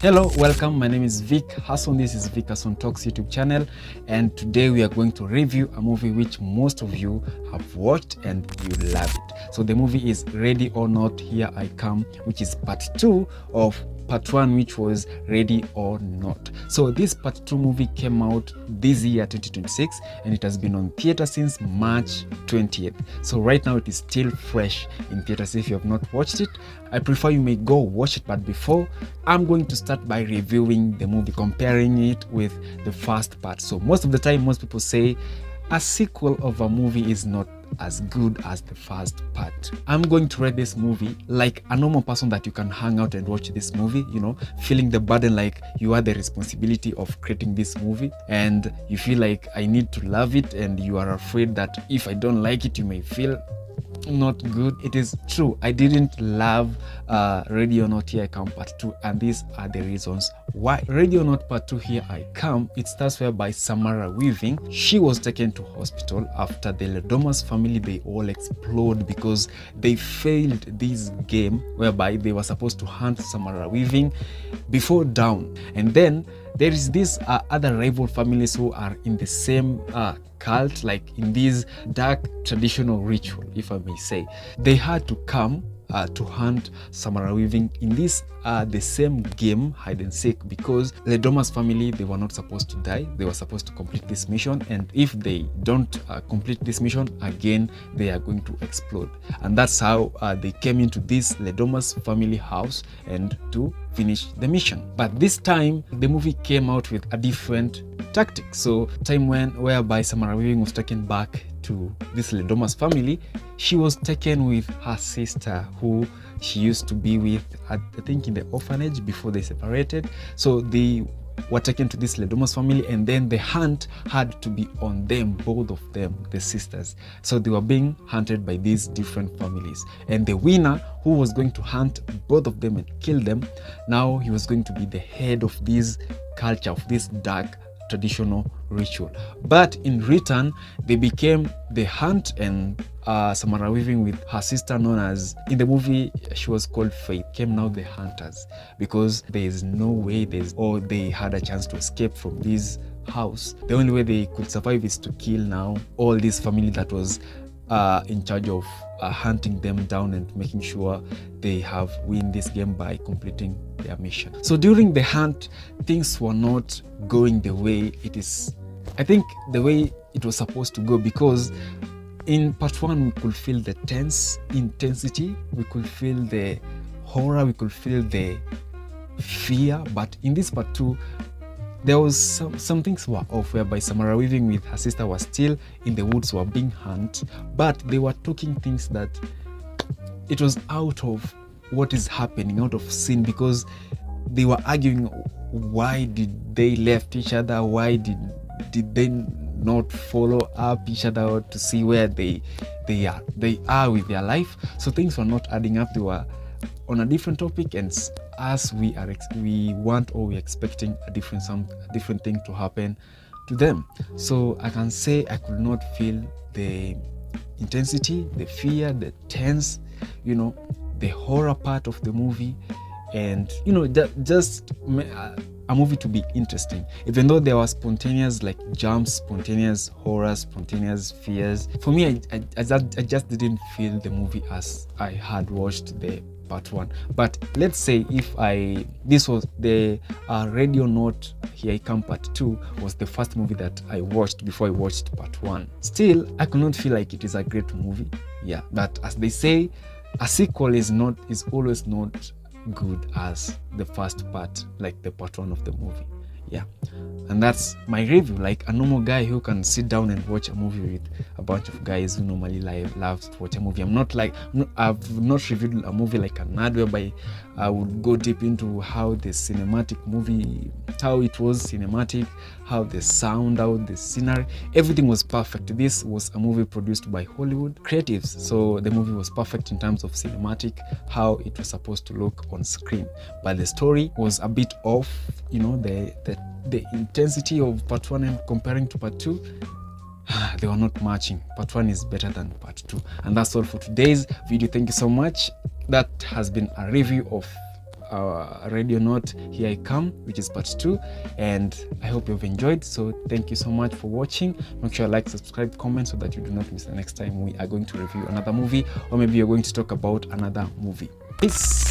Hello, welcome. My name is Vic Hasson. This is Vic Hasson Talks YouTube channel, and today we are going to review a movie which most of you have watched and you love it. So the movie is Ready or Not, Here I Come, which is part 2 of part 1, which was Ready or Not. So this part 2 movie came out this year 2026, and it has been on theater since March 20th. So right now it is still fresh in theaters. If you have not watched it, I prefer you may go watch it. But before, I'm going to start by reviewing the movie, comparing it with the first part. So most of the time, most people say a sequel of a movie is not as good as the first part. I'm going to rate this movie like a normal person that you can hang out and watch this movie, feeling the burden like you are the responsibility of creating this movie, and you feel like I need to love it, and you are afraid that if I don't like it, you may feel not good. It is true, I didn't love Ready or Not, Here I Come part 2, and these are the reasons why. Ready or Not part 2, Here I Come, it starts whereby Samara Weaving, she was taken to hospital after the Ledomas family, they all explode because they failed this game whereby they were supposed to hunt Samara Weaving before dawn. And then there is this other rival families who are in the same cult, like in this dark traditional ritual, if I may say. They had to come to hunt Samara Weaving in this the same game, hide and seek, because Ledomas family, they were not supposed to die. They were supposed to complete this mission, and if they don't complete this mission again, they are going to explode. And that's how they came into this Ledomas family house and to finish the mission. But this time the movie came out with a different tactic. So time whereby Samara Weaving was taken back to this Ledomas family, she was taken with her sister who she used to be with, I think, in the orphanage before they separated. So they were taken to this Ledomas family, and then the hunt had to be on them, both of them, the sisters. So they were being hunted by these different families, and the winner, who was going to hunt both of them and kill them, now he was going to be the head of this culture, of this dark traditional ritual. But in return, they became the hunt, and Samara Weaving with her sister, known as, in the movie she was called Faith, came now the hunters, because there is no way they had a chance to escape from this house. The only way they could survive is to kill now all this family that was in charge of hunting them down and making sure they have win this game by completing their mission. So during the hunt, things were not going the way it is, I think, the way it was supposed to go, because in part 1 we could feel the tense intensity, we could feel the horror, we could feel the fear. But in this part 2, there was some things were off, whereby Samara Weaving with her sister was still in the woods, were being hunted, but they were talking things that it was out of what is happening, out of scene, because they were arguing why did they left each other, why did they not follow up each other to see where they are with their life. So things were not adding up. They were on a different topic, and as we want, or we're expecting a different thing to happen to them. So I can say I could not feel the intensity, the fear, the tense, the horror part of the movie, and just a movie to be interesting, even though there were spontaneous like jumps, spontaneous horror, spontaneous fears. For me, I just didn't feel the movie as I had watched the part 1. But let's say if this was the Ready or Not, Here I Come part 2 was the first movie that I watched before I watched part 1, still I could not feel like it is a great movie. Yeah, but as they say, a sequel is always not good as the first part, like the part 1 of the movie. Yeah, and that's my review, like a normal guy who can sit down and watch a movie with a bunch of guys who normally loves to watch a movie. I've not reviewed a movie like a nerd, whereby I would go deep into how the cinematic movie, how it was cinematic, how the sound, how the scenery, everything was perfect. This was a movie produced by Hollywood creatives, so the movie was perfect in terms of cinematic, how it was supposed to look on screen. But the story was a bit off, the intensity of part 1 and comparing to part 2, they were not matching. Part 1 is better than part 2. And that's all for today's video. Thank you so much. That has been a review of Ready or Not, Here I Come, which is part 2, and I hope you've enjoyed. So thank you so much for watching. Make sure you like, subscribe, comment so that you do not miss the next time we are going to review another movie, or maybe you're going to talk about another movie. Peace.